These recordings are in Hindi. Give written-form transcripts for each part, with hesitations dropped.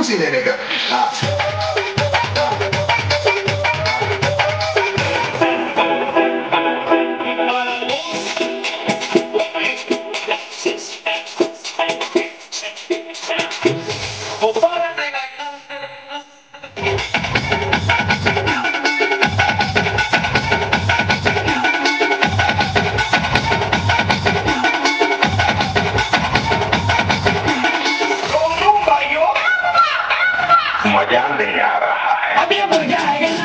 खुशी देने का। मजा नहीं आ रहा है। अभी मजा आएगा ना।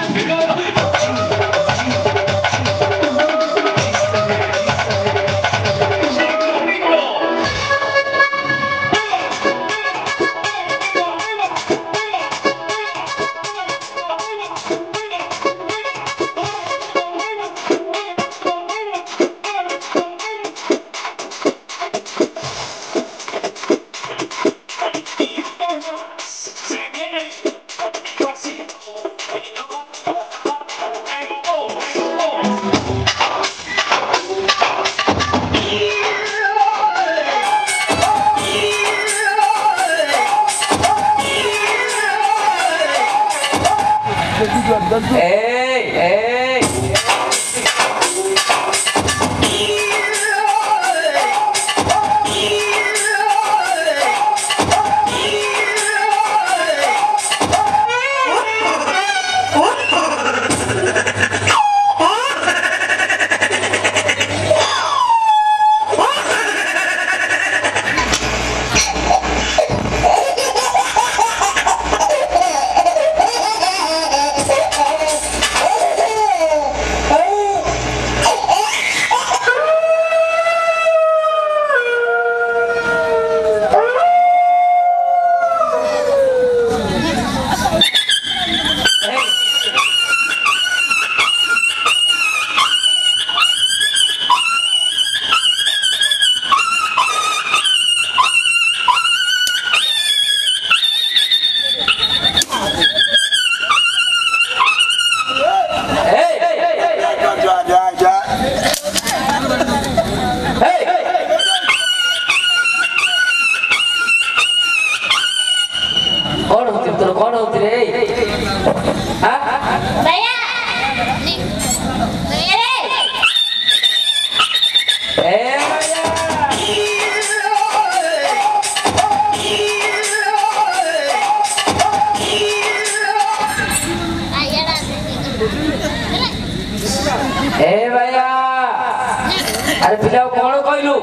अरे पिला कौन कहलु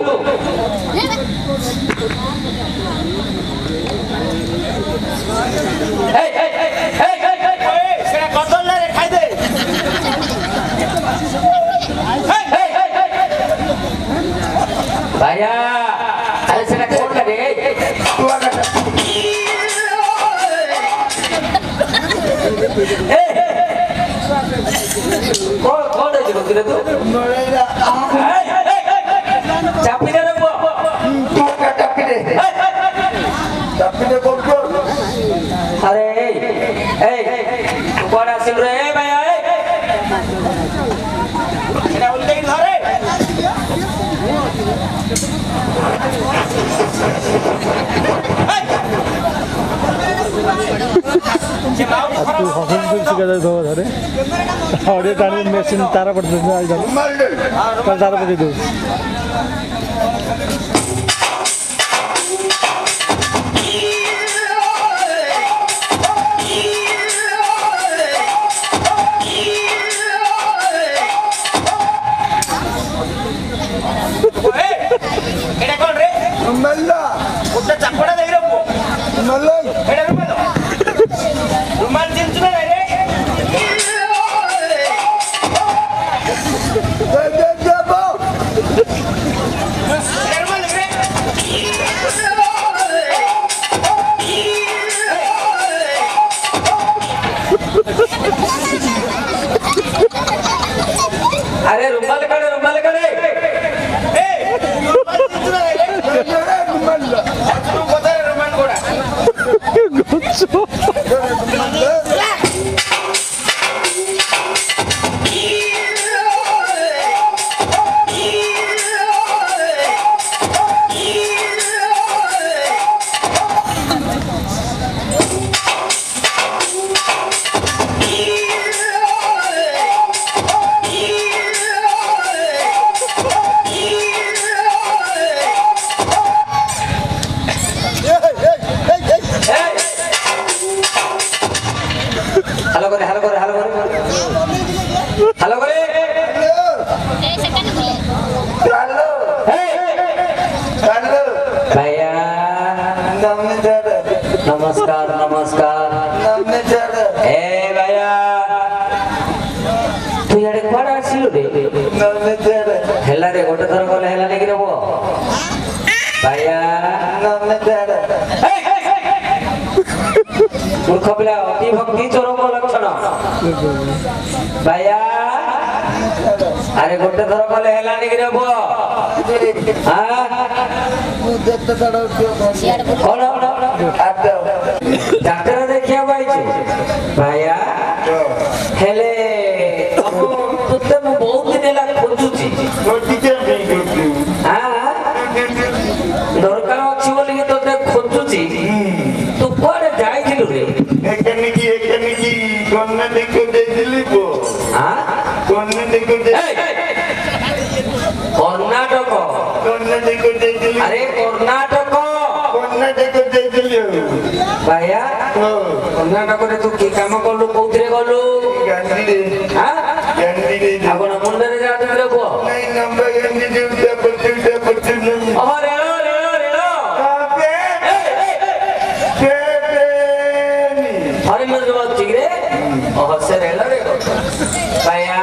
सेटा कतल रे खाइ दे भैया अरे सेटा कौन रे कौन कौन है जो तेरे तो चापी दे रखो चापी दे कौन को अरे ए कौन आसिल रे भैया सेटा उल्टे धरे ऑडियो टाणी मेसिन तारा पड़ते तारा पकड़ दो चपड़ा दे रखो रुमाल चिंचु ना रे अरे रुमाल करे रुमाल करे नमस्कार नमस्कार नामने चढ़ ए भैया तू यार कुआडे आसिलु रे नामने चढ़ हेला रे गोटे थर गले हेला नेकी रे बो भैया नामने चढ़ मूर्ख पिला अति भक्ति चरम लक्षण भैया अरे गोटे थर गले हेला नेकी रे बो हां मुझे चढ़ कौन डाक्टर देखिया भाई भैया हेले तुते मु बहुत दिन ला खोजुची हां दरकार अछि बोली तोते खोजुची तू कोडे जाइथिलु रे एकनिकी कोन्ने देखो देइली को हां कोन्ने देखो दे कर्नाटक कोन्ने देखो देइली अरे कर्नाटक कोन्ने देखो देइली भैया कर्नाटक रे तू की काम करलु कोउथरे गलु गांधी रे हां गांधी रे आपण मुंडरे जात रे बो नहीं नंबर गांधी देवता पत्ते नहीं अरे रे कापे पेनी अरे मैं जवाब ठीक रे ओह से रेला रे भैया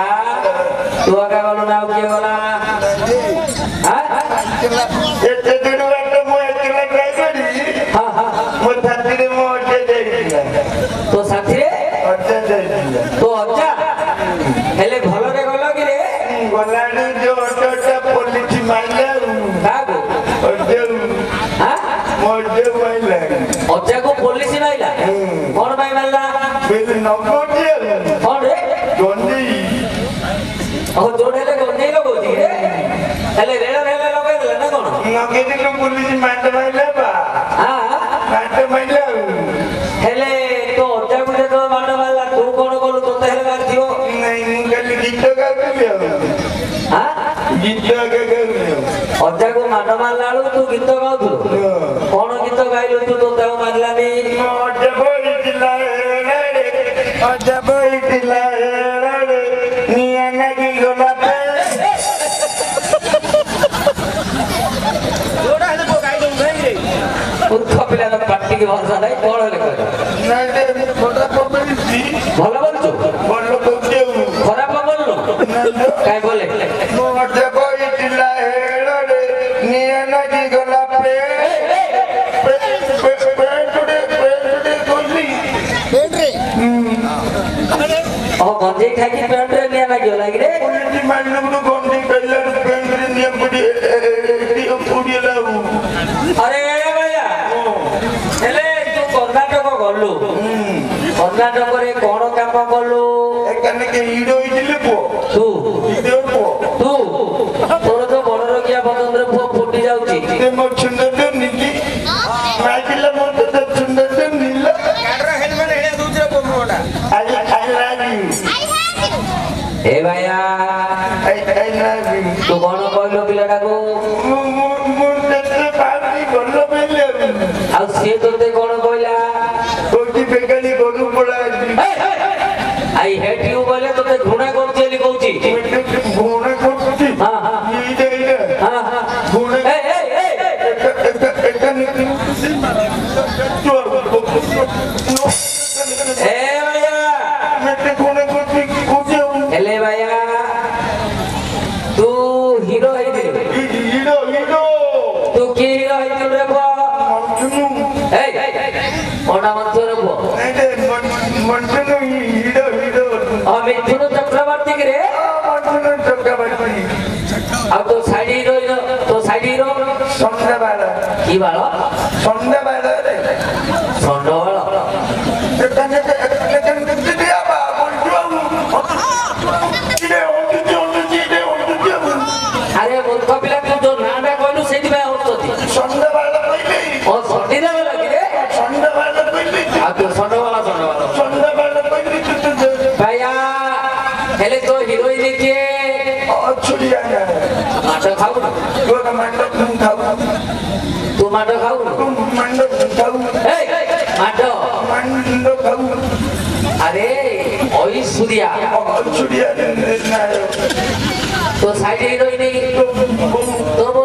तू आका गलो ना के गला हां एते दिन बात मो एकला ट्राई करी हां हां मो साथी रे मो अटे देइला तो साथी रे अटे देइला तो अच्छा हेले भलो रे गलो कि रे गलाडी जो अटोटा पुलिस माइला कागो अटे हां मोजे माइला अच्छा को पुलिस माइला कौन भाई मारला बिल नकोटे कौन रे गोंदी ओ जोड़ेले गोंदे लोगो जी रे हेले रेला लगे देला ना कोन नकेटी को पुलिस माइला बा हां माइला हेले तो अच्छा को तो मारने वाला तू कौन बोलू तो हेले मार दियो नहीं मुगली गीत गा लियो हां गीत गा लियो अच्छा को मारने वाला तू गीत गाउथु कौन गीत गाइलु तू तो तेव मारलानी मोजे बोइतिला रे मोजे बोइतिला रे निया नगी गोलापे जोड़ा है तो गाई दूं भाई रे मूर्ख पिला पार्टी के भाषा नहीं कौन हेले नहीं रे छोटा पपड़ी सी भलो बोलछु बोलो बोलते खराब बोललो काय बोले मोजे बोइतिला रे निया नगी गोलापे पेंटुडे गोली ओ गंजे खाई पेंट रे निया लागियो लागी रे पुलिस माइलुगु गोंदी कइला पेंटुडे निया पुडी पुडी लाऊ अरे भैया हेले तू कर्नाटक गलु कर्नाटक रे कोन काम गलु एकाने के हीरो इदिले पो तू हीरो पो तू तोर तो बड़ रगिया बदन रे फुटी जाउची ते मो सुंदर नीली माइकिला मो तो सुंदर नीला गाडरा हेलमेट हेले दूसरे को मोड़ा आई लव यू ए भैया आई लव यू तू कोन कहलो पिलाटा को मो ते पार्टी गल्लो बेले आ से तोते कोन कहला कोठी बेगली गोरु पड़ा आई हेट यू बोले तोते घुणा करचेली कहूची घोड़ा कोठी हां हां ये दे हां हां घोड़ा ए एकाने के चोर ए भैया मैं घोड़ा कोठी कोठी हेले भैया तू हीरो है दे हीरो तू की हीरो है रे बो मंटू ए ओना मंतो रे बो मंटू हीरो अबे तू चक्रवर्ती के रे मंटू चक्रवर्ती अब तो साइड हीरो सन्ध्याबाला की बालो सन्ध्याबाला रे सोंडो बालो अरे मूर्ख पिला तू जो नाटा कहलु सेति बे होतती सन्ध्याबाला कइले ओ सोंडी दे वाला की रे सन्ध्याबाला कइले आ तो सोंडो वाला सन्ध्याबाला कइले भैया हेले तो हीरोइन के छुड़िया माटो खाऊ तो मंडप खाऊ तू माटो खाऊ मंडप खाऊ ए माटो मंडप खाऊ अरे ओई सूर्या छुड़िया ना तो साइड हीरोइन तो वो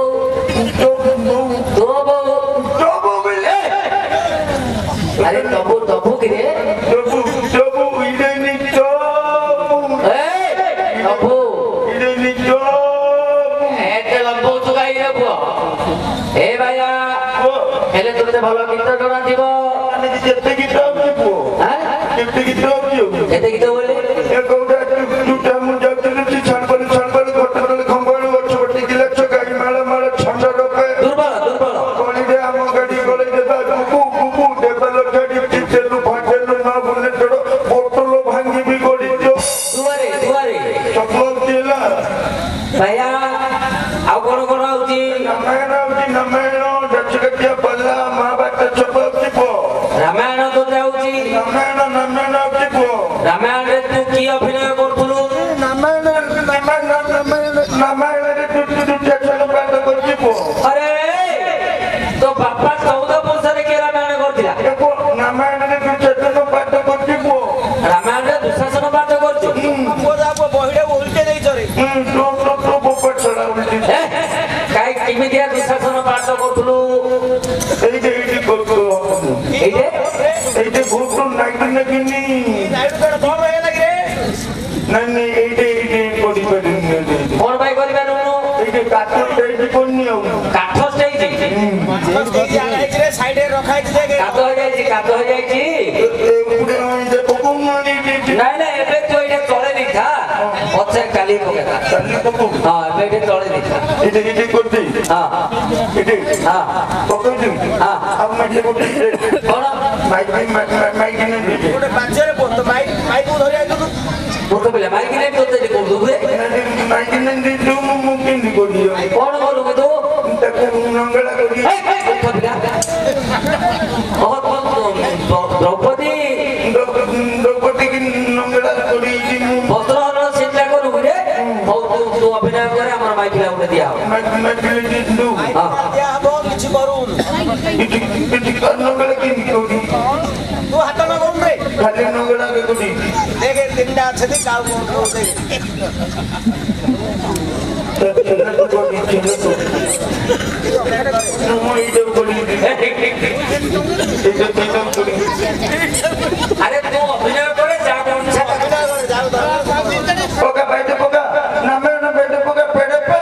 तो अरे ଆରେ ତବୁ କିରେ ତବୁ ଇଡେନି ତବୁ ତବୁ ଇଡେନି ତବୁ ଏତେ ଲମ୍ବଉଛୁ କାହିଁରେ ପୁଅ ଏ ଭାଇଆ ହେଲେ ତୁମେ ଭଲ ଗୀତ ଜଣାଥିବ କେତେ ଗୀତ ଅଛି ପୁଅ କେତେ ଗୀତ ଅଛି କେତେ ଗୀତ ବୋଲି ଏ କୋଉଟା ଯୋଉଟା ମୁଁ ଯାଉଥିଲି ଛାଣବାଳି ଘଟଣାରେ ଖମ୍ବାଳୁ ଗଛ ବଟି ଗିଲାଛ ଗାଈ ମାଳ ଛଣ୍ଡ ରଖେ ଦୁର୍ବଳ ଗଳିରେ ଆମ ଗାଡି ଗଳେଇ ଦେବା ଗୁବୁ ଦେବାଲ ଗାଡି ତେଲୁ ଭାଟେଲୁ ନ ଭୁବନେଶ୍ୱର ବୋତଲ ଭାଙ୍ଗିବି ଗଡ଼ିଛ ଦୁଆରେ ସବୁ ହେଲା ଭାଇଆ ଆଉ କଣ ହଉଛି ରାମାୟଣ ଡଚକାଟିଆ ପଲ୍ଲା ମହାଭାରତ ସବୁ ଅଛି ପୁଅ ରାମାୟଣ ତ ଯାଉଛି ରାମାୟଣ ଅଛି ପୁଅ ରାମାୟଣରେ ତୁ କି ଅଭିନୟ କରୁଥିଲୁ ରାମାୟଣରେ ପାଠ କରିଛି ପୁଅ ଆରେ ତୋ ବାପା 14 ବର୍ଷରେ କିଏ ରାମାୟଣ କରିଥିଲା ରାମାୟଣରେ ପାଠ କରିଛି ପୁଅ ରାମାୟଣରେ ଦୁଶାସନ ପାଠ କରୁଛୁ ବହିଟା ଉଲ୍ଟେ ଦେଇଛ ରେ କାହିଁ କେମିତିଆ ଦୁଶାସନ ପାଠ କରୁଥିଲୁ ଏଇଠି ଭୋଟ ନାଗିନି ନାଇଁ ଏଇଠି କରିପାରିନି କଣ ପାଇଁ କରିପାରିବୁନୁ ଏଇଠି କାଠ ଷ୍ଟେଜ କରିନି ଆଉ କାଠ ଷ୍ଟେଜ ସାଇଡରେ ରଖା ହେଇଛି କାଠ ହେଇଯାଇଛି ନାଇଁ ଏବେ ତୁ ଏଇଟା ଚଳେ ଦେଇଥା ପଛେ କାଲି ପକେଇଥା ହଁ ଏବେ ଏଠି ଚଳେ ଦେଇଥା ଏଇଠି କରିଛି ହଁ ପକେଇଛୁ ଆଉ ମାଇକି କଣ ଗୋଟେ ବାଜ୍ୟରେ ମାଇକୁ ଧରି ଆଇଛୁ ଭୋଟ ପିଲା ମାଇକି ନେଇ ତୋତେ କରୁଛୁ ମାଇକି ମୁଁ କେମିତି କରିବି କଣ କରୁ କି ତୁ ତାକୁ ନଙ୍ଗଳା କରି ଦ୍ରୌପଦୀ ଦ୍ରୌପଦୀକି ନଙ୍ଗଳା କରିଛି ମୁଁ ବସ୍ତ୍ର ଚିନ୍ତା କରୁ ରେ ତୁ ଅଭିନୟ করে আমার মাইକିଲା ଗୋଟେ ଦିଆ ହବ ଦିଆହବ କିଛି କରୁନୁ ନଙ୍ଗଳା କେମିତି କରିବି ତୁ ହାତ ନ କରୁନୁ ରେ ଖାଲି ନଙ୍ଗଳା କରି ଦେଖେ ତିନିଟା ଅଛନ୍ତି କାଉ আরে তু অভিনয় করে যা পোকা বাইতে পোকা নামে না বাইতে পোকা পেড়ে পে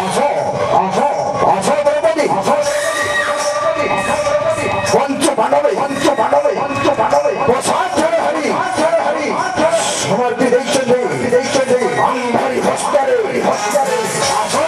আসো আসো আসো দ্রৌপদী পঞ্চ পাণ্ডবে প্রসাদ ছেড়ে হারি সমর্থি দেখছেন আম্বারি হস্তারে আসো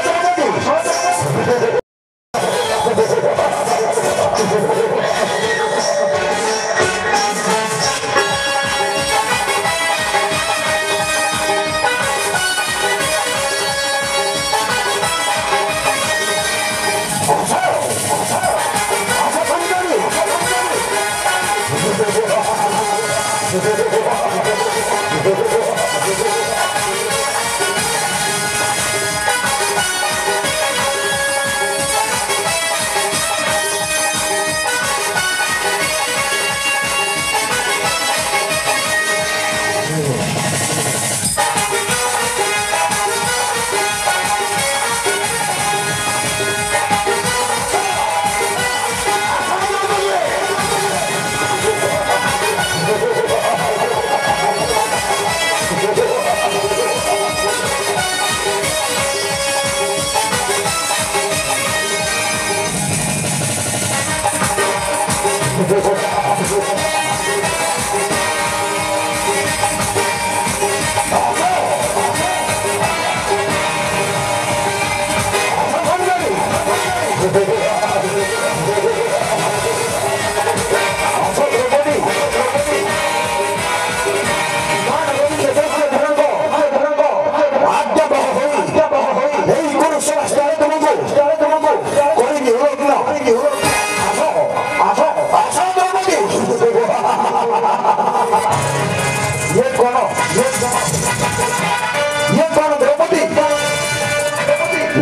দ্রৌপদী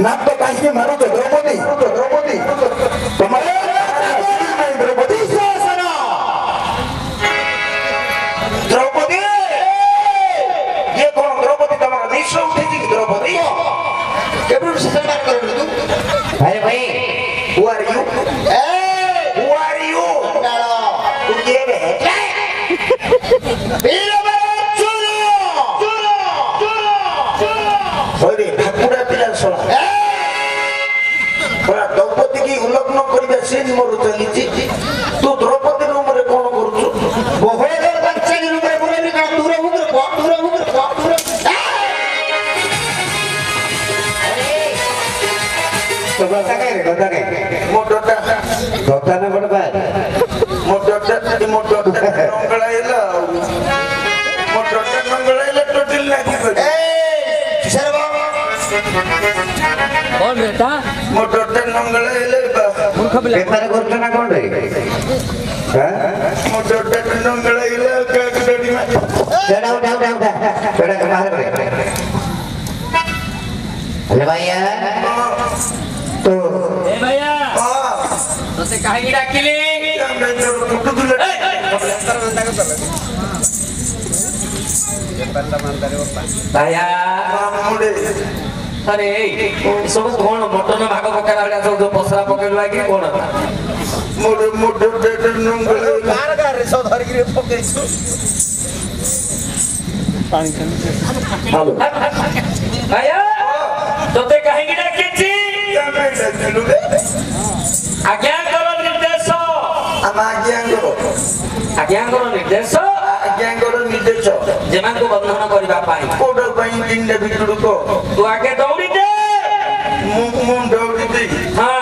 नाट्य काहींनी मारू द्रौपदी तुम्हाला द्रौपदी द्रौपदी ये कौन द्रौपदी तुम्हारा निश्चय उठी थी द्रौपदी केवल संस्कार कर तू अरे भाई who are you who are you डालो तू ये है अरे ठाकुरा पिला सोला बड़ा द्रौपदी की उल्लंघन करिबा सीन मोर चलीची तू द्रौपदी रूम रे कोन करूछु बहुए के बच्चे के रूम रे बोले का दूर उधर तो गता के मोटोटा गता ने बड़ बा मोटोटा मंगळाइला टोटल लागी ए कौन बेटा मोटोटा मंगळाइला मूर्ख पिला बेपार करतो ना कोण रे मोटोटा मंगळाइला का गडी में उठा बेटा के बाहर रे अरे भैया तो ए भैया तो से काहे डाकिले भैया अरे सब कौन मटन भाग पकेला बेटा सब जो पसरा पकेला कि कौन था मोटो डेटर नंगले कार रे सो धर के पकेछु पानी खाने हेलो भैया तो ते काहे डाकिछि आज्ञा करो निर्देश आज्ञा करो निर्देश जेमान को बंधन करिबा पाई कोडो पाई दिनले भितरु को तू आगे दौड़ी दे मु दौड़ी दे हां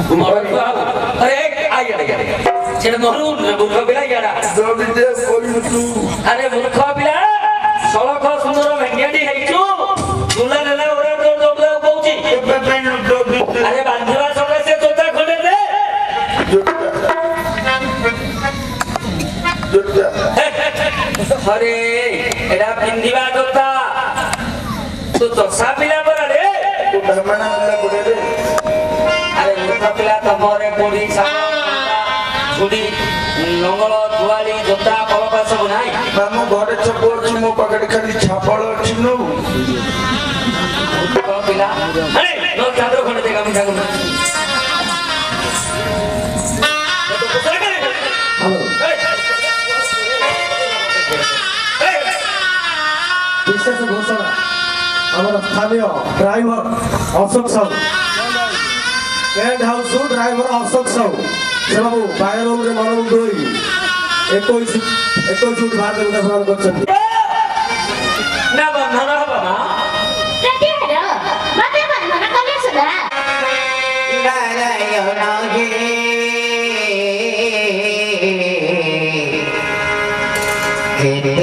अरे आया जेड मोरू मूर्ख पिला याडा दौड़ी दे कोई तू अरे मूर्ख पिला सड़क सुंदर भेंडियाटी हेइछु दुला नेला ओरा दौड़ कहूची अरे बांधिवा सके से जोता खंडे दे अरे एडा पिंदिवा जोता तू तो सापिला पर रे तू धर्मना वाला बोले रे अरे मूर्ख पिला तमरे कोडी सा କୋଉଠି ଲଙ୍ଗଳ ଦୁଆଳି ଜୋତା କଳପା ସବୁ ନାହିଁ ଆମ ଘରେ ସବୁ ଅଛି ମୋ ପାଖରେ ଖାଲି ଛାପଳ ଅଛି ନୁ ପିଲା ଚାଦର ଖଣ୍ଡେ ଦେଖା ମୁଁ ଯାକୁ ବିଶେଷ ଘୋଷଣା ଆମର ସ୍ଥାନୀୟ driver Ashok Sahu tent house driver Ashok Sahu ସେବାବୁ ବାୟରୁମରେ ମନମୁଗ୍ଧ ହୋଇ 21 ଫୁଟ ଭାରତ ପ୍ରଦାନ କରିଛନ୍ତି ନା ବନ୍ଧନ ହବ ନା Yeah.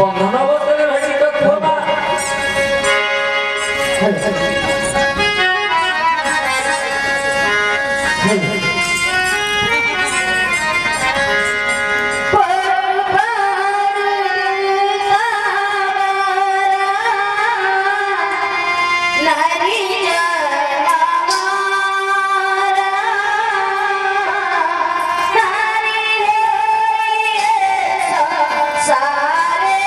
बंधन अवस्था भेटी तो पुआ सारे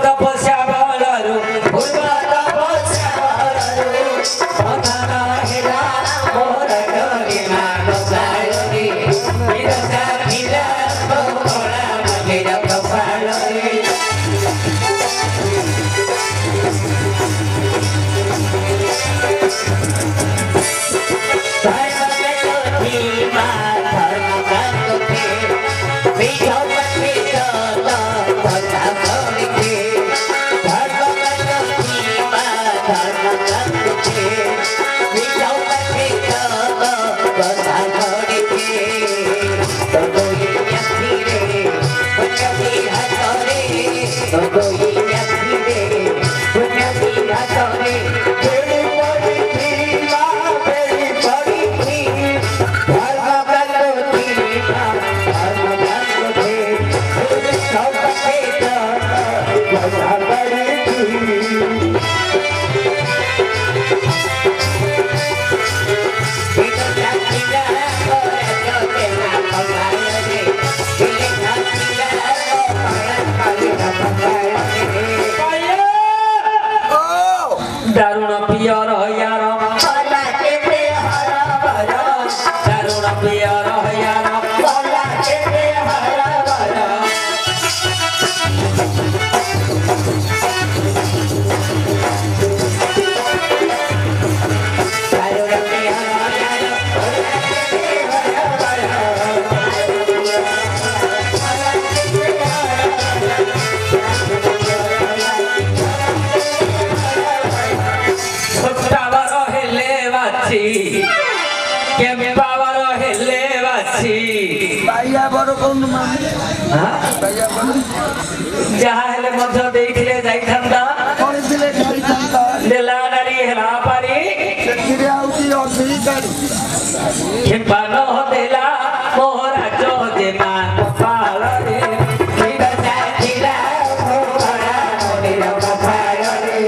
तपस्या बलरु पूर्व तपस्या बलरु पथना हेला मोर डोरिमा गोसालरी बिरसा मिला मोरा मगिर कपालरी दारुण पियर यार दारुण पियर यार के पावर हेले बासी बाइया बड़ कोन मामी बाइया बड़ जहाँ हेले मध्य देखले जाइथंदा कोन दिले जाइथंदा देला नारी हेला पारी सेकिरे आउती अधी गाड़ी के पानो देला मोहरा जो दे मा कपाल रे बिरसा जिला मोहरा मोर कपाल रे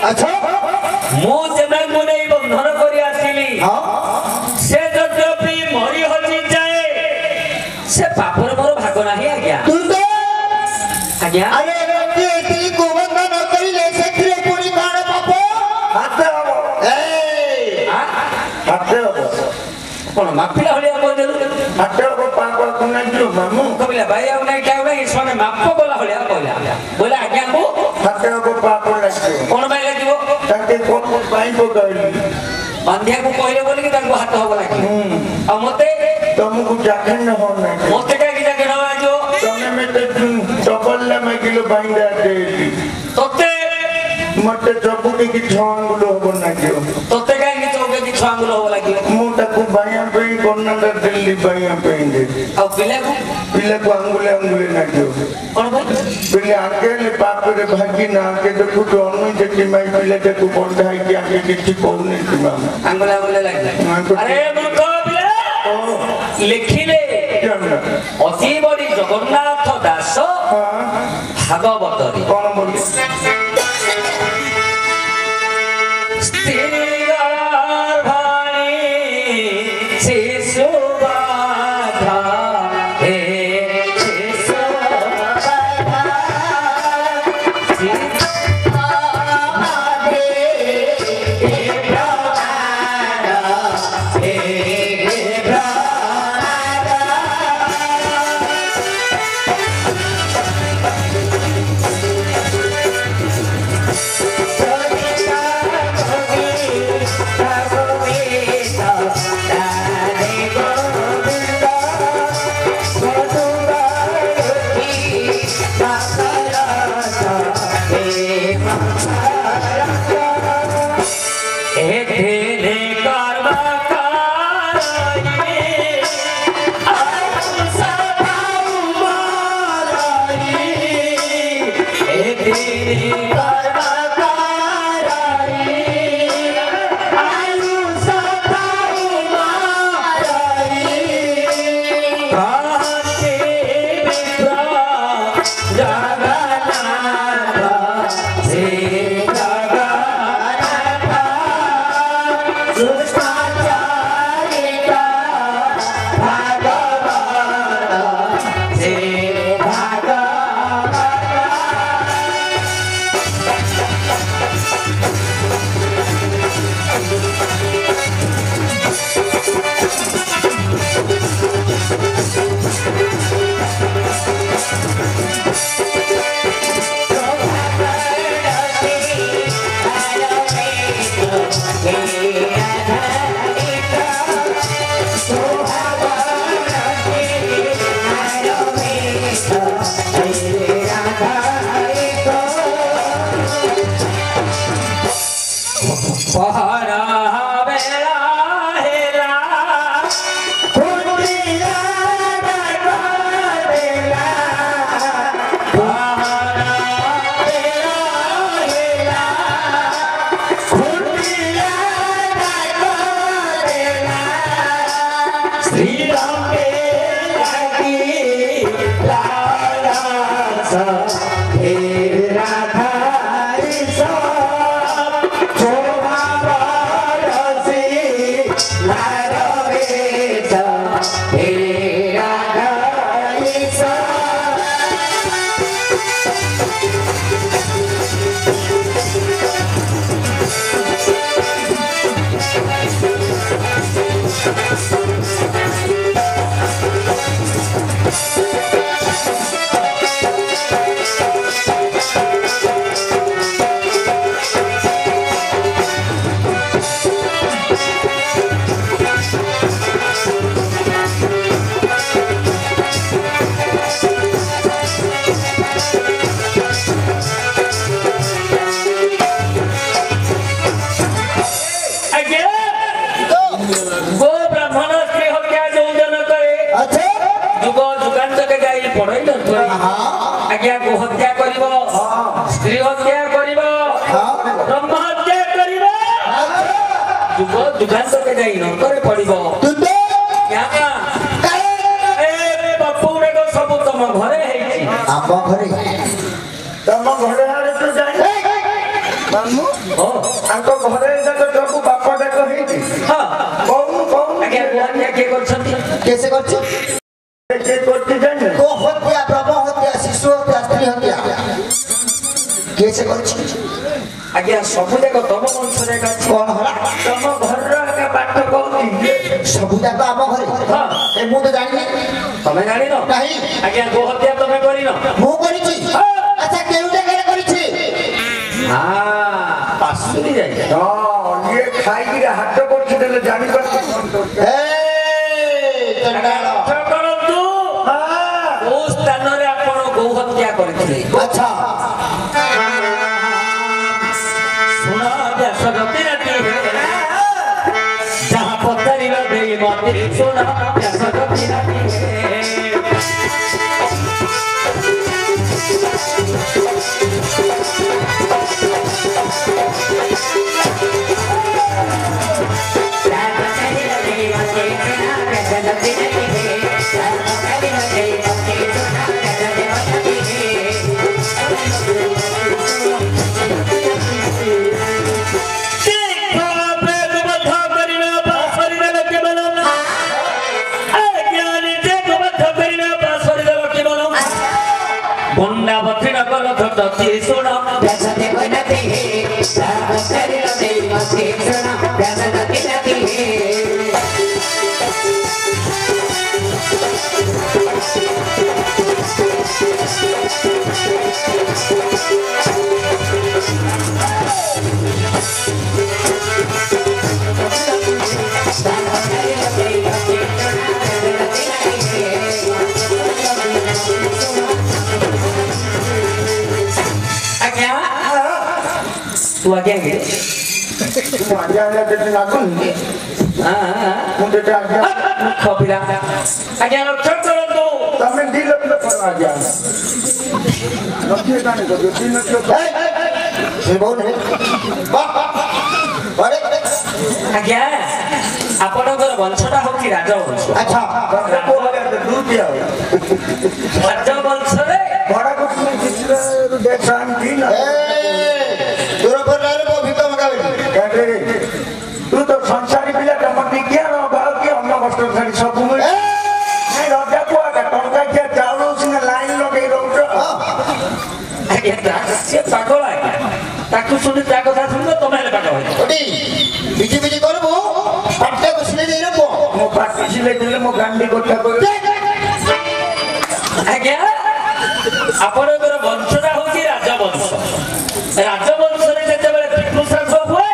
अच्छा मो जेना मुने बंधन करी आसिली से जद्यपि मरी हजि जाए से पापर मोर भाग नाही आज्ञा तू तो आज्ञा अरे रति एती गोवंद न करिले सेकिरे पुरी काण पाप हाते बाबा ए हाते बाबा कोन मापिला हलिया को देलु हाते बाबा पाप कोन जो मामू कबिला भाई आउ नाही टाउ नाही सोने माप बोला हलिया कहला बोला आज्ञा को हाते बाबा पाप लागे कोन भाई लागिवो ताके कोन बाई पकड़ली बंधिया को कहले बोले कि ताको हाथ हो लागी आ मते तुमको जाखन न हो नहीं मते का कि जाके नवा जो तने में तो डबल ले में किलो बाइंडा दे तोते मते चपुटी की छान गुलो हो ना जो तोते का कि चौके की छांगलो हो लागी मुंडा को बाया पे कोन न दिल्ली बाया पे दे आ पिले को अंगुले अंगुले ना जो कोन भाई पिले आके ले पाप रे भागी ना के देखो तो अन्य जति माई पिले देखो बंधाई के आगे किछि कोने तिमा अंगुला अंगुला लागी अरे मूर्ख पिले लिखिले अति बड़ी जगन्नाथ दास भागवत रे कौन बोली Bye. आज्ञा को हत्या करिवो स्त्री हत्या करिवो ब्रह्म हत्या करिवो जुग जुगांत के जाई न करे पड़िवो क्या ए बापूरे को सब तम घरे हेची आप घरे तम घरे आरे तो जाई मानमु आको घरे जाको जबु बापा डाको हेची हां कौन आज्ञा को हत्या के करछंती कैसे करछ के करती जाने को हत्या ब्रह्म हत्या शिशु हत्या स्त्री हत्या कैसे करछ आज्ञा सब देखो तम वंश रे का कौन होला तम घर का बाट कहती सबुदा तो आम घरे हां ए मु तो जानि तमे जानि न नहीं आज्ञा को हत्या तमे करी न मु करिछि अच्छा केउ जगह करिछि हां पासुरी जाई हां ये खाई के हाथ करछ देले जानि कर ए चंडाल करंतु हां ओ स्थान रे आपण गो हत्या करथिले अच्छा सुना व्यास गति राती जहां पत्तरी लगे मते सुना व्यास गति राती सुना तू आगे आगे तू आज्ञा ले देते ना कौन हां मुझे तो आज्ञा खपिला आज्ञा रक्षा करो तो तमे दिल पे पर आज्ञा नथिए जाने को जो दिन नथिए से बोल अरे आज्ञा आपणकर वंशटा होची राजवंश अच्छा को लगे दूध दिया राजवंश रे बड़ा कुछ नहीं चित्र देखान की ना दूर पर लारे को भीतर मगावे तू तो संसारी पिला तम विज्ञान भाव के हम कष्ट खाली सब मिल नहीं राजा को आका टंका के चावल सिने लाइन लगे रहउछ आज्ञा से पागल आज्ञा ताकू सुनि ता कथा सुन तमे ले पागल ओडी बिजी बिजी करबो पाटे को सुने दे रे मो पाटी सिले देले मो गांडी कोठा को आज्ञा आपणकर वंशटा होची राजवंश राजवंश रे जते बेले पितृ श्राद्ध हुए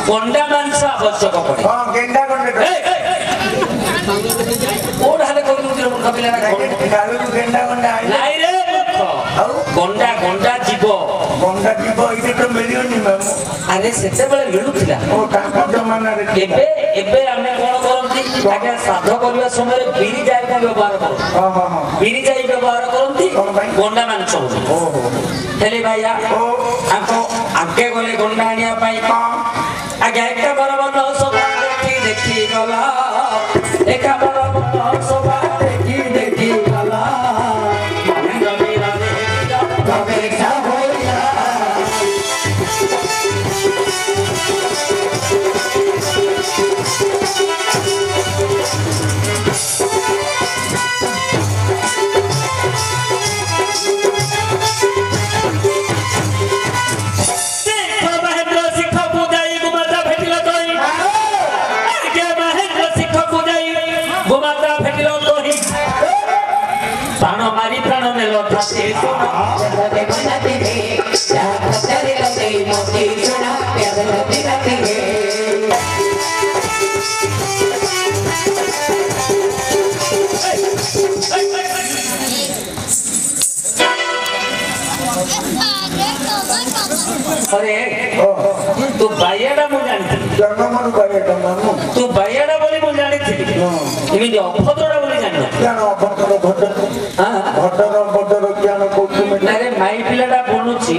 गंडा मांस आवश्यक पड़े हां गेंडा गंडे ओड हाले कोन मुतिर मुख पिला ना खाइ गालू गेंडा गंडा आई नाही रे मुख गंडा गंडा जीव गंडा जीव इते तो मिलियन नहीं अरे सेते बेले मिलुथिला ओ ताका जमाना रे एबे एबे हमें कोन करंती आगे श्राद्ध करबा समय बिरी जाई को व्यवहार करो हां हां हां बिरी जाई व्यवहार करंती गंडा मांस ओहो हेले भैया आको आगे गले गंडा आनिया पाई आगे एकटा बरबन सभा देखी गला एका बरबन सभा देखी गला मारी प्राण नेलो धते सुन अरे तू बायडा मु जानी जन्मनु बायडा मानु तू बायडा बोली मु जानी थी इमिति अभद्रडा बोली जानी ज्ञान अभद्र भद्र भद्र भद्र ज्ञान कोठी अरे माई पिलाटा बोलुची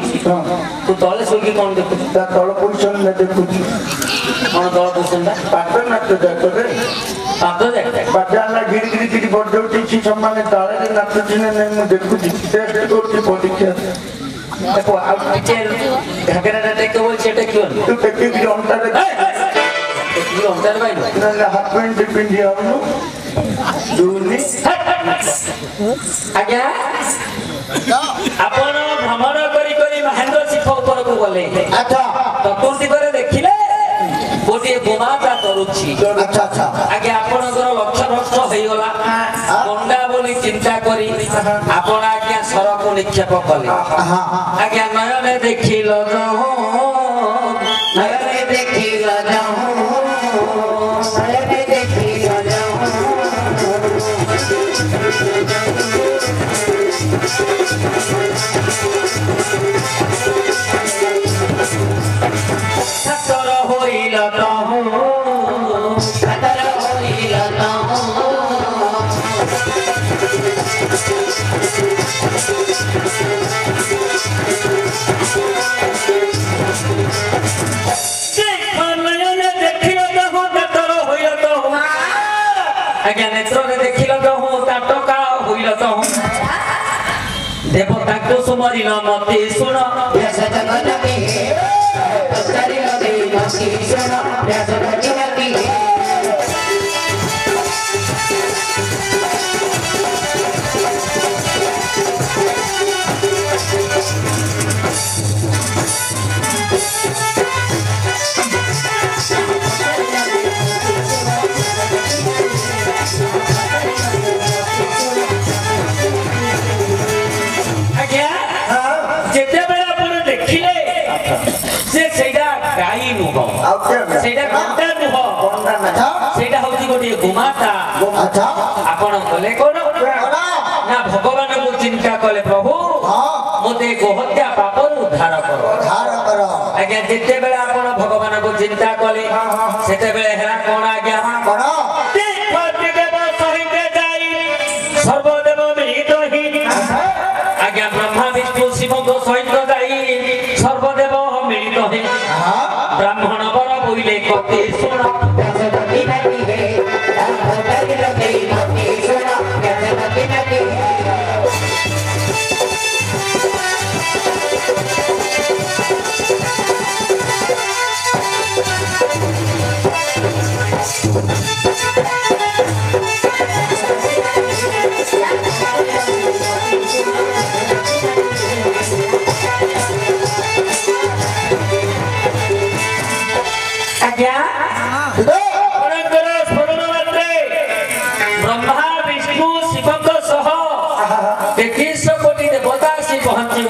तू तले सोगी कोन देखु ता तळ पोजिशन ने देखुची कोन तळ पोजिशन पाठ नाट्य देखो रे पातो दे बाजाला गिरी गिरी गिरी बडौटी छि सम्माने ताळे नाट्य जिने ने मु देखुची टेस्ट करती परीक्षा देखो अब टीचर घगरा टेक बोल छेटे क्यों तू टेक की अंतर क्यों अंतर भाई नले हाफ पैंट पिंडी आवनु दूनी आज्ञा आपण भ्रमण करी करी महेंद्र सिंह ऊपर को गले अच्छा चतुर्थी करे देखिले गोटे गोमाता करूची अच्छा अच्छा आगे आपनकर लक्ष्य भ्रष्ट होई गला गंडा बोली चिंता करी आपण आज्ञा सर को निक्षेप कले आज्ञा नयने देखिल नयने देखिल नयने देखिल सतर होइल तहु सतर होइल तहु आज्ञा नेत्र देखिल तहु ताटका होइल तहु देवता को सुमरिल मते सुन गोमाता आपण कले कोन ना भगवान को चिंता कले प्रभु मोते गोहत्या पाप उद्धार करो आज्ञा जेते बेले आपण भगवान को चिंता कले सेते बेले हेला कोन आज्ञा कोन देव सहित जाई सर्वदेव मिलित ही आज्ञा ब्रह्मा विष्णु शिव को सहित जाई सर्वदेव मिलित ही ब्राह्मण बर बोइले कते सुन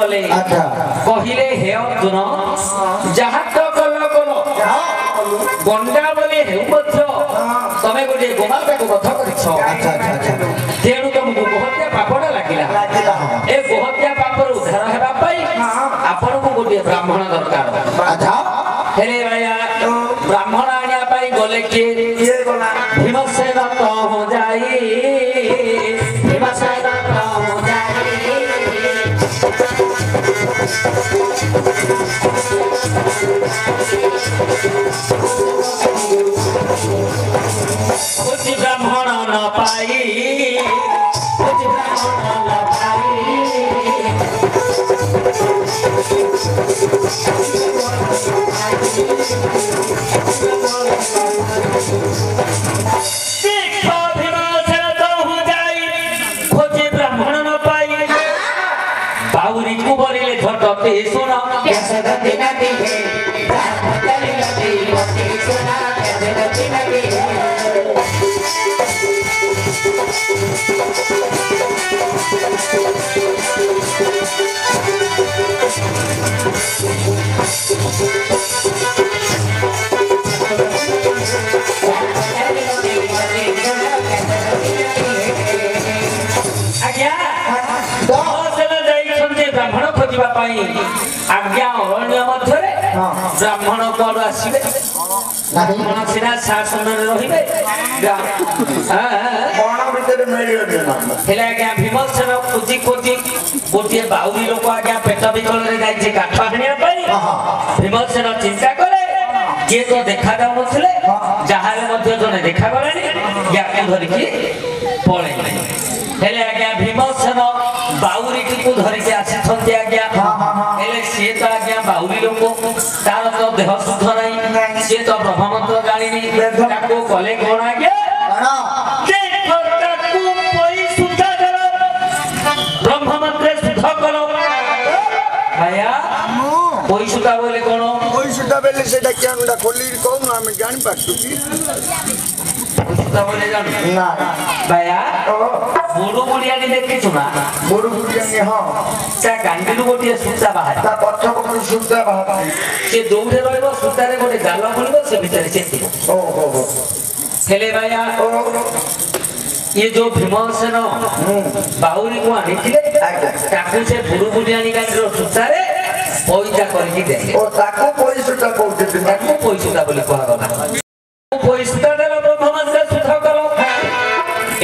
कहिले हे अर्जुन जहा तो कलो कलो गंडा बोले हे मध्य तमे गोटे गोमाता को कथा करछो अच्छा अच्छा तेनु तुमको गोहत्या पापडा लागिला ए गोहत्या पापर उद्धार हेबा पई आपण को गोटे ब्राह्मण दरकार अच्छा हेले भाया ब्राह्मण आनिया पई गले के ये गला भीमसेन तो हो जाई भीमसेन तो हो जाई कुछ ब्राह्मण न पाई कुछ ब्राह्मण न पाई बाउरी कुबरीले झटते सुना कैसे गति नदी है चली नदी मती सुना कैसे गति नदी है ପାଇଁ ଆଜ୍ଞା ଅରଣ୍ୟ ମଧ୍ୟରେ ବ୍ରାହ୍ମଣ କୁଆଡୁ ଆସିବେ ବ୍ରାହ୍ମଣ ସିନା ଶାସନରେ ରହିବେ କଣ ଭିତରେ ମିଳିବ ହେଲେ ଆଜ୍ଞା ଭୀମସେନ ଖୋଜି ଖୋଜି ଗୋଟିଏ ବାଉରୀ ଲୋକ ଆଜ୍ଞା ପେଟ ବିକଳରେ ଯାଇଛି କାଠ ଆଣିବା ପାଇଁ ଭୀମସେନ ଚିନ୍ତା କଲେ କିଏ ତ ଦେଖା ଯାଉନଥିଲେ ଯାହାହେଲେ ମଧ୍ୟ ଜଣେ ଦେଖାଗଲାଣି ୟାକୁ ଧରିକି ପଳେଇଲେ ହେଲେ ଆଜ୍ଞା ଭୀମସେନ ବାଉରୀଟିକୁ ଧରିକି ଆସିଛନ୍ତି ଆଜ୍ଞା ହେଲେ ସିଏ ତ ଆଜ୍ଞା ବାଉରୀ ଲୋକ ତାର ତ ଦେହ ଶୁଦ୍ଧ ନାହିଁ ସିଏ ତ ବ୍ରହ୍ମମନ୍ତ୍ର ଜାଣିନି ତାକୁ କଲେ କଣ ଆଜ୍ଞା ବ୍ରହ୍ମମନ୍ତ୍ର ଶୁଦ୍ଧ କଲ ଆଜ୍ଞା ପଇସୁଟା ବୋଲେ କଣ ପଇସାଟା ବେଲେ ସେଟା କେଉଁଟା ଖୋଲିକି କହୁନୁ ଆମେ ଜାଣିପାରୁଛୁ କି ପଇସୁଟା ବୋଲେ ଜାଣୁ ନା ଭାଇଆ ବୁଡୁ ବୁଡିଆଣି ଦେଖିଛୁ ନା ବୁଡୁ ବୁଡିଆଣି ହଁ ତା ଗାଣ୍ଡିରୁ ଗୋଟିଏ ସୂତା ବାହାରେ ତା ପଛ ପଟରୁ ସୂତା ବାହାରେ ସେ ଦୌଡେ ରହିବ ସୂତାରେ ଗୋଟେ ଜାଲ ଖୋଲିବ ସେ ଭିତରେ ଚେତିବ ହେଲେ ଭାଇଆ ये जो भीमसेन बाहुरी को आनिथिले ताकू से बुडु बुडियानी गांडीर सुतारे पइसा करके देले ओ ताकू पइसाटा कोउते ताकू पइसाटा बोली कहला पइसाटा देला ब्रह्ममंत्र सुधा कलो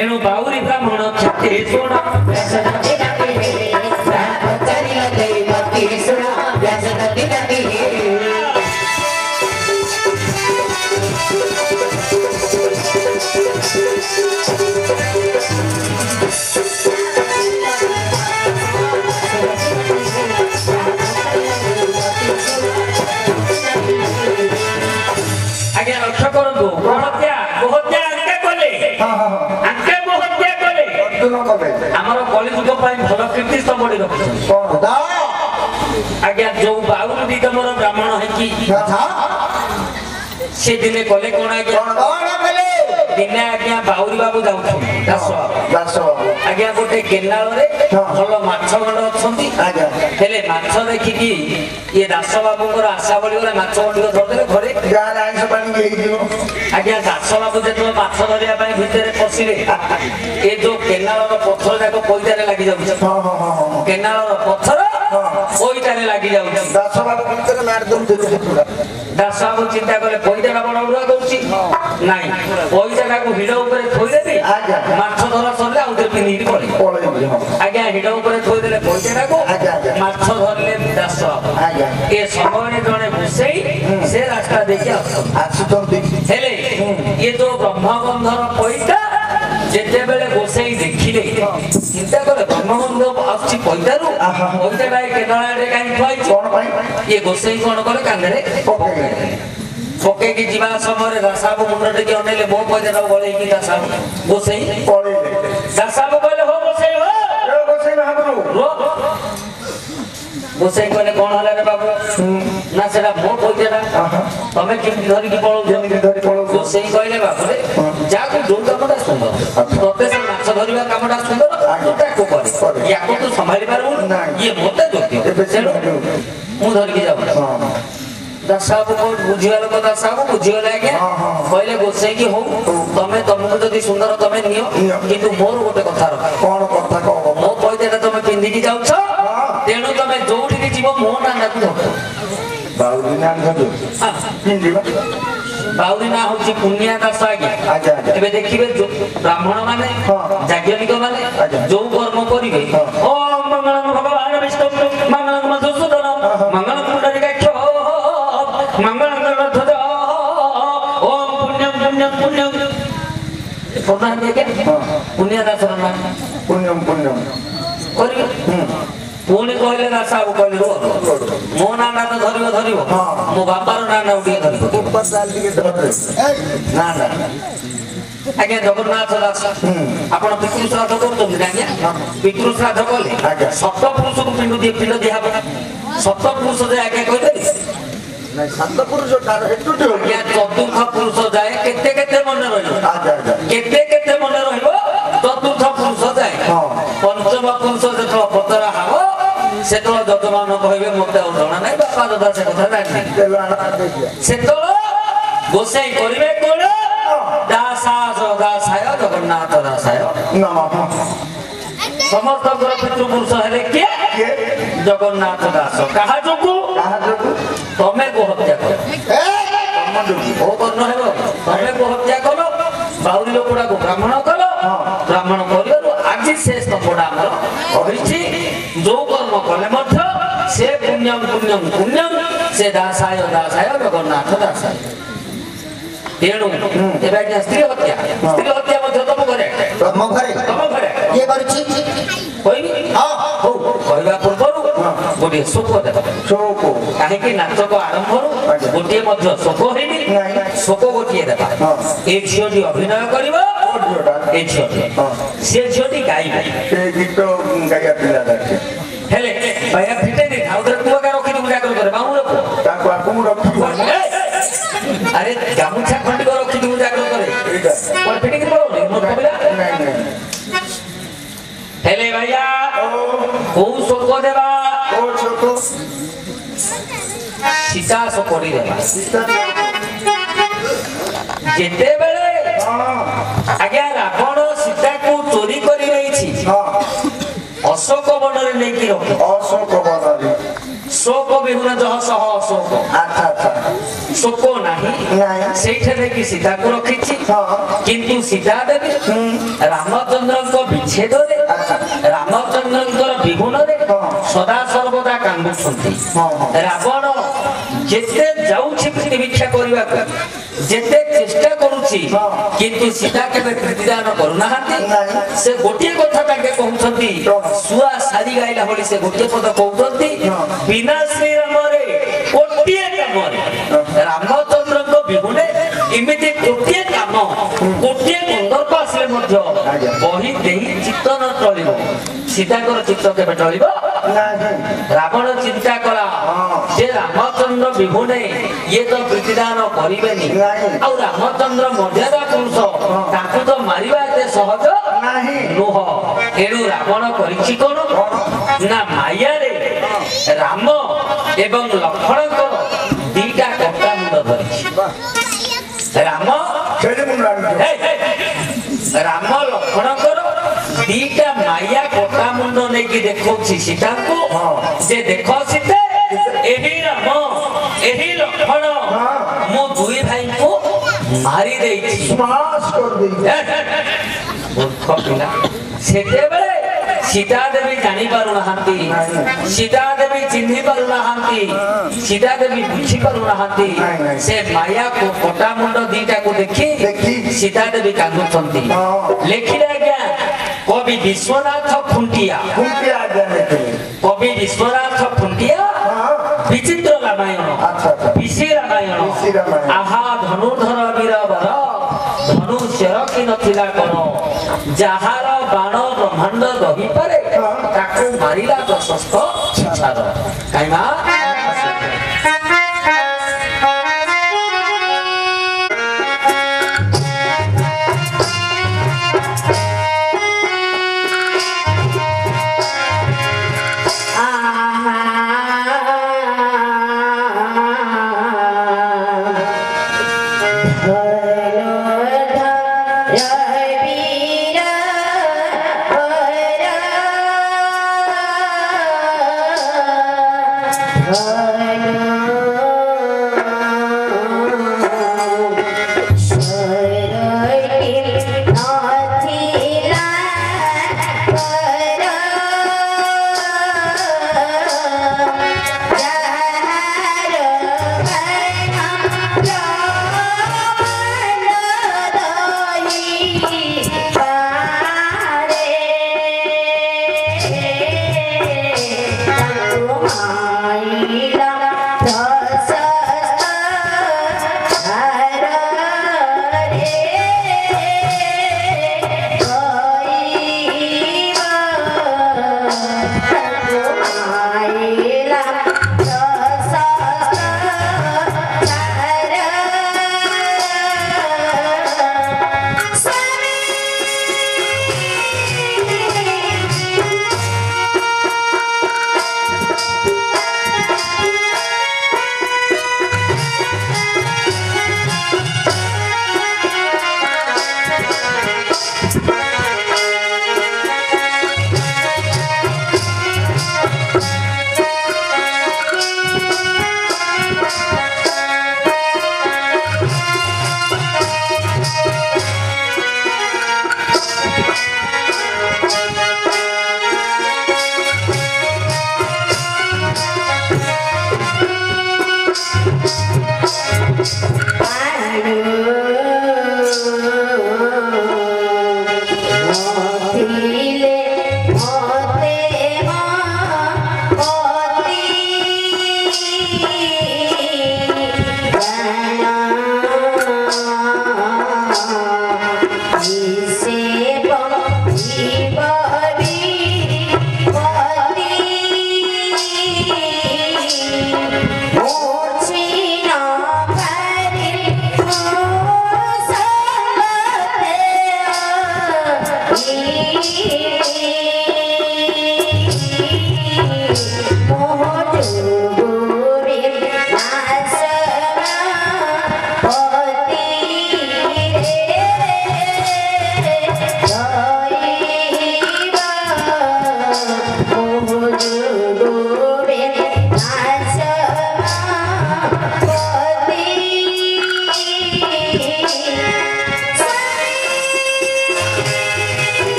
एनु बाहुरी ब्राह्मण छते सोना आज्ञा जो बाउल दी तमर ब्राह्मण है कि से दिने कले कोन आज्ञा दिने आज्ञा बाउरी बाबू जाउ दास आज्ञा गोटे केनाल रे भलो माछ गंड अछंती हेले माछ देखि कि ये दास बाबू को आशा बोली गला माछ गंड धरले घरे गार आइस पानी गेई दियो आज्ञा दास बाबू जेतो माछ धरिया पई भितरे पसिले ए जो केनाल रो पत्थर जाको पइतारे लागि जाउ केनाल रो पत्थर पइतारे लागि जाउ दास बाबू भितरे मार दउ दास बाबू चिंता करे पइताटा बड़ उडा दउची नाही पइताटा को हिड ऊपर थोइ देबी माछ धरा सरले आउते पिनी पड़े आज्ञा हिड ऊपर थोइ देले पइताटा को माछ धरले दास ए समय जने घुसेई से रास्ता देखि आछुतंती हेले ये जो ब्रह्मबंधर पइता जेते बेले गोसेई देखिले चिंता करे ब्रह्मबंध आछि पइतारु पइताटा केनाळे रे काई थोइ कोन पई ये गोसेई कोन करे कांदरे पके की जीवा समय दासाबु मुंडटे के अनेले मो पइताटा गळे की दासाबु गोसेई पळेले दासाबु कहले हो गोसेई हो ए गोसेई महाप्रभु गोसेई कहले कोन हला रे बाबू ना सेटा मो पइताटा तमे केमि धरि की पळो गोसेई कहले बाबू रे जाको जो कामटा सुंदर तते से माछ धरिबा कामटा सुंदर तोटा को करे याको तो संभाली पारबो ये मोते जोती मु धरि की जाऊ दासाबु को बुझिया लोक दासाबु बुझियो लागे कहले गोसेई की हो तमे तुमको जदी सुंदर तमे नियो किंतु मोर गोटे कथा रख कोन कथा को मो पइताटा तमे पिंदी की जाउछ तेणु तमे जोठी की जीव मो नाना को बाउरी नाम धरु पिंदिबा बाउरी ना होची पुण्या दास आज्ञा एबे देखिबे ब्राह्मण माने याज्ञनिक माने जो कर्म करिवे ओम मंगलम भगवान विष्णु मंगलम मधुसूदन मंगलम पुंडरीकाक्ष मंगलम गणध्वज ओम पुण्यम पुण्यम पुण्यम प्रणाम देखे पुण्या दास नाम पुण्यम पुण्यम करिवे पुणी कहले दासाबु कहले रो मो नाना तो धरिबो मो बापार नाना उडी धरिबो ऊपर डाल दिए धरे ना ना आज्ञा जगन्नाथ दास आपण पितृ श्राद्ध करतो आज्ञा पितृ श्राद्ध कले सप्त पुरुष को पिंड दिया सप्त पुरुष जे आज्ञा कहले नहीं संत पुरुष तार हेतु दे आज्ञा चतुर्थ पुरुष जाए केते केते मन रहलो केते केते मन रहलो चतुर्थ पुरुष जाए पंचम पुरुष जे पतरा हावो सेतो जजमान कहबे मते उडना नै बापा दादा से कथा जानि सेतो गोसाई करिवे कोन दासा दासाय जगन्नाथ दासाय नमः समस्त पितृ पुरुष हेले के କିଏ ଜଗନ୍ନାଥ ଦାସ କାହା ଯୋଗୁ କାହା ଯୋଗୁ ତମେ ଗୋ ହତ୍ୟା କର ତମ ଯୋଗୁ ଓ କର୍ଣ୍ଣ ହେବ ତମେ ଗୋ ହତ୍ୟା କଲ ବାଉରୀ ଲୋକଟାକୁ ବ୍ରାହ୍ମଣ କଲ ବ୍ରାହ୍ମଣ କରିବାରୁ ଆଜି ସେ ସ୍ତମ୍ଭଟା ଆମର କହିଛି ଯୋଉ କର୍ମ କଲେ ମଧ୍ୟ ସେ ପୁଣ୍ୟಂ ପୁଣ୍ୟಂ ପୁଣ୍ୟಂ ସେ ଦାସାୟ ଦାସାୟ ଜଗନ୍ନାଥ ଦାସାୟ ତେଣୁ ଏବେ ଆଜ୍ଞା ସ୍ତ୍ରୀ ହତ୍ୟା ମଧ୍ୟ ତମ ଘରେ ତମ ଘରେ କିଏ କରିଛି କହିବି ହଉ କହିବା ପୂର୍ବରୁ ଗୋଟିଏ ଶୋକ ଦେବ ଶୋକ କାହିଁକି ନାଟକ ଆରମ୍ଭରୁ ଗୋଟିଏ ମଧ୍ୟ ଶୋକ ହେଇନି ଶୋକ ଗୋଟିଏ ଦେବା ଏ ଝିଅଟି ଅଭିନୟ କରିବ ଏ ଝିଅଟି ସେ ଝିଅଟି ଗାଇବେ ସେ ଗୀତ ଗାଇବା ପିଲା ହେଲେ ଭାଇଆ ଫିଟେନି ଆଉ ଥରେ କୁଆକା ରଖିଦେବୁ ଜାଗର କରେ ବାମୁଣ ତାକୁ ଆକୁ ରଖିବ ଆରେ ଗାମୁଛା ଖଣ୍ଡିକ ରଖିଦେବୁ ଜାଗର କରେ ଫିଟିକି ପଳଉନି ମୋର କବିଲା ହେଲେ ଭାଇଆ କୋଉ ଶୋକ ଦେବା ସୀତା ଶୋକଟି ଦେବା ଯେତେବେଳେ ଆଜ୍ଞା ରାବଣ ସୀତାକୁ ଚୋରି କରି ନେଇଛି ଅଶୋକ ବନରେ ନେଇକି ରଖି ଅଶୋକ ବନରେ ଶୋକ ବିହୁନ ଯହ ସହ ଅଶୋକ ଶୋକ ନାହିଁ ସେଇଠାରେ କି ସୀତାକୁ ରଖିଛି କିନ୍ତୁ ସୀତା ଦେବୀ ରାମଚନ୍ଦ୍ରଙ୍କ ବିଚ୍ଛେଦରେ ରାମଚନ୍ଦ୍ରଙ୍କର ବିହୁନରେ ସଦା ସର୍ବଦା କାନ୍ଦୁଛନ୍ତି ରାବଣ ଯେତେ ଯାଉଛି ପ୍ରତିଭିକ୍ଷା କରିବାକୁ ଯେତେ ଚେଷ୍ଟା କରୁଛି କିନ୍ତୁ ସୀତା କେବେ ପ୍ରତିଦାନ କରୁନାହାନ୍ତି ସେ ଗୋଟିଏ କଥା ତାଙ୍କେ କହୁଛନ୍ତି ଶୁଆ ସାରି ଗାଇଲା ଭଳି ସେ ଗୋଟିଏ ପଦ କହୁଛନ୍ତି ବିନା ଶ୍ରୀରାମରେ ଗୋଟିଏ କାମରେ ରାମଚନ୍ଦ୍ରଙ୍କ ବିହୁନେ ଏମିତି ଗୋଟିଏ କାମ ଗୋଟିଏ କନ୍ଦର୍ପ ଆସିଲେ ମଧ୍ୟ ବହି ଦେଇ ଚିତ୍ତ ନ ଟଳିବ ସୀତାଙ୍କର ଚିତ୍ତ କେବେ ଟଳିବ ରାବଣ ଚିନ୍ତା କଲା ଯେ ରାମଚନ୍ଦ୍ର ବିହୁନେ ଇଏ ତ ପ୍ରତିଦାନ କରିବେନି ଆଉ ରାମଚନ୍ଦ୍ର ମର୍ଯ୍ୟାଦା ପୁରୁଷ ତାଙ୍କୁ ତ ମାରିବା ଏତେ ସହଜ ନୁହ ଏଣୁ ରାବଣ କରିଛି କଣ ନା ମାୟାରେ ରାମ ଏବଂ ଲକ୍ଷ୍ମଣଙ୍କର ଦିଟା କଟା ମୁଣ୍ଡ ଧରିଛି ରାମ ଲକ୍ଷ୍ମଣଙ୍କର ଦିଟା ମାୟା କଟା ମୁଣ୍ଡ ନେଇକି ଦେଖଉଛି ସୀତାଙ୍କୁ ସେ ଦେଖ ସୀତା ଏହି ରାମ ଏହି ଲକ୍ଷ୍ମଣ ମୁଁ ଦୁଇ ଭାଇଙ୍କୁ ମାରି ଦେଇଛି ମୂର୍ଖ ପିଲା ସେତେବେଳେ ସୀତା ଦେବୀ ଜାଣି ପାରୁନାହାନ୍ତି ସୀତା ଦେବୀ ଚିହ୍ନି ପାରୁନାହାନ୍ତି ସୀତା ଦେବୀ ବୁଝି ପାରୁନାହାନ୍ତି ସେ ମାୟା କଟା ମୁଣ୍ଡ ଦିଟାକୁ ଦେଖି ସୀତା ଦେବୀ କାନ୍ଦୁଛନ୍ତି ଲେଖିଲେ ଆଜ୍ଞା କବି ବିଶ୍ୱନାଥ ଖୁଣ୍ଟିଆ କବି ବିଶ୍ୱନାଥ ଖୁଣ୍ଟିଆ ବିଚିତ୍ର ରାମାୟଣ ବିଶି ରାମାୟଣ ଆହା ଧନୁର୍ଧର ବୀରବର ଧନୁଷ୍ୟର କି ନଥିଲା କଣ ଯାହାର ବାଣ ବ୍ରହ୍ମାଣ୍ଡ ରହିପାରେ ତାକୁ ମାରିଲା ପ୍ରଶସ୍ତ ଛାର କାହିଁକି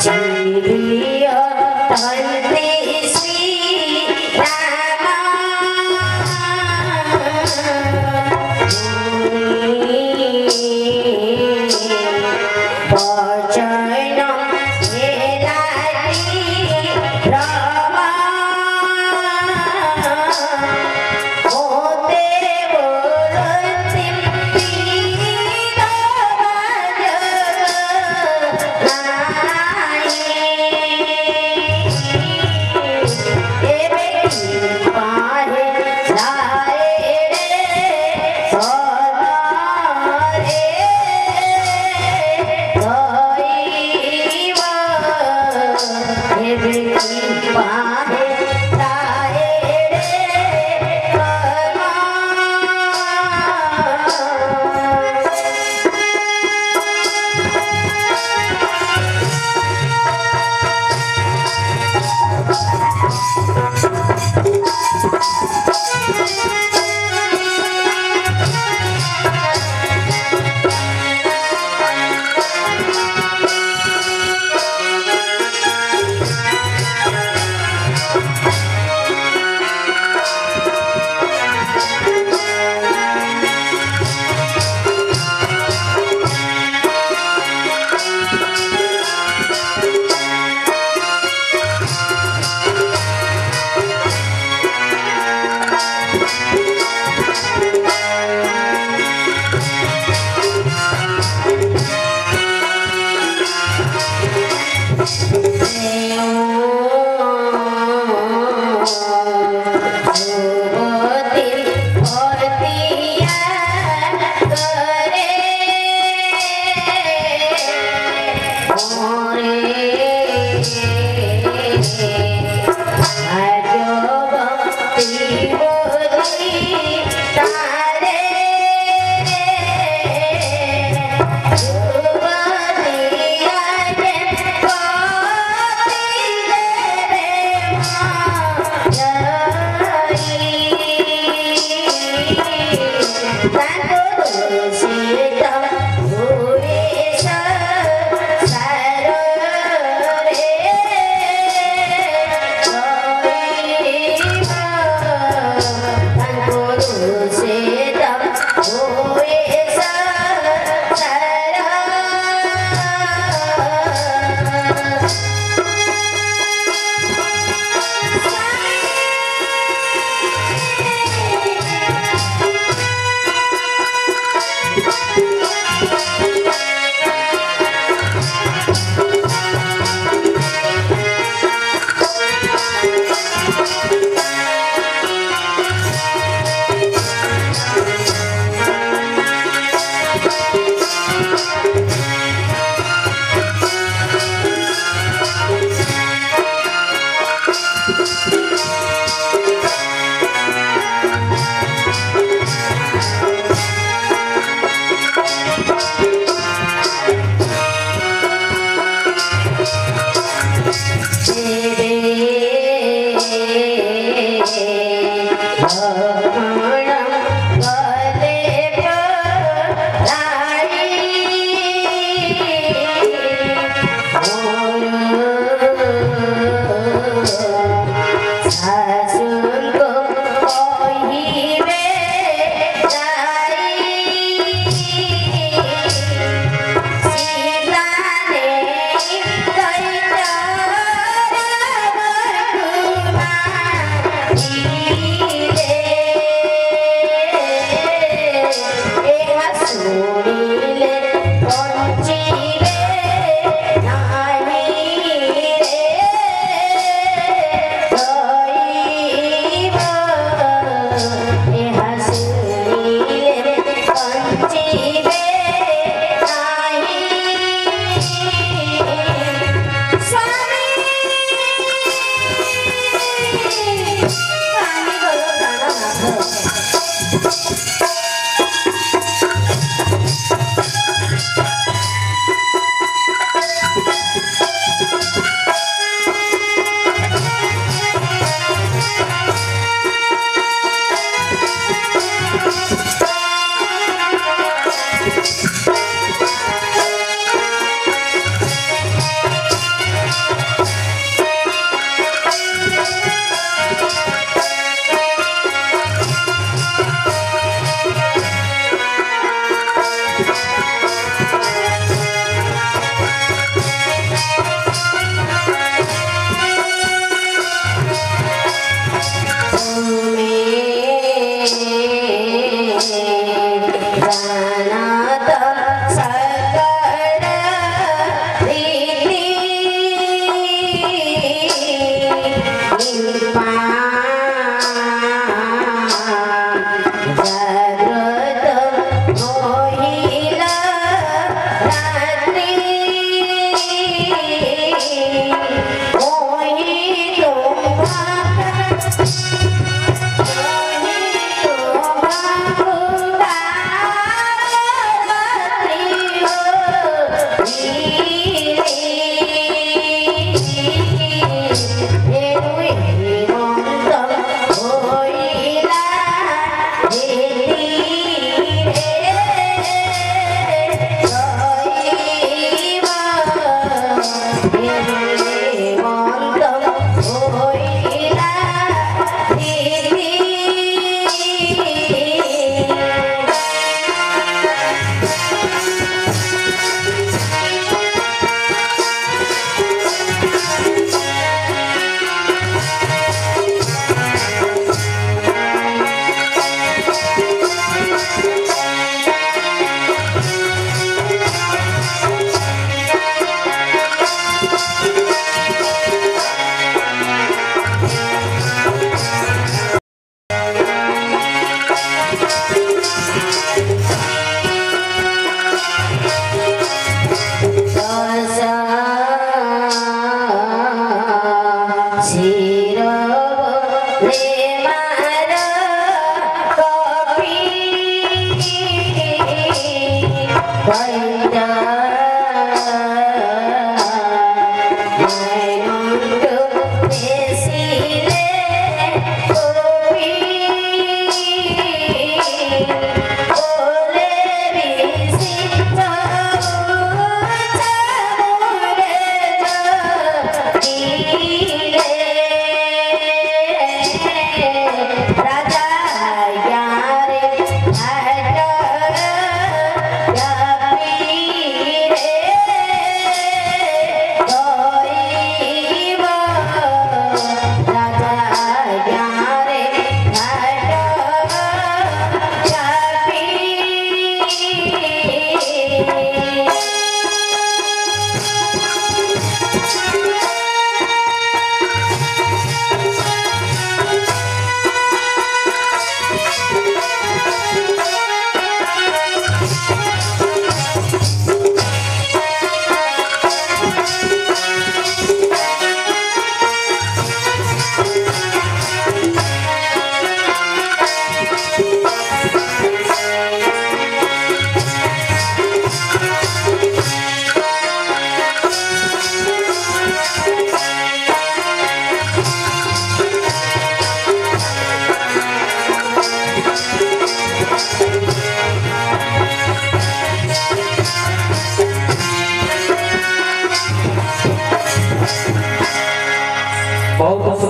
Bye.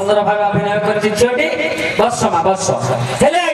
ସୁନ୍ଦର ଭାବେ ଅଭିନୟ କରିଛି ଝିଅଟି ବସ ମା ବସ ହେଲେ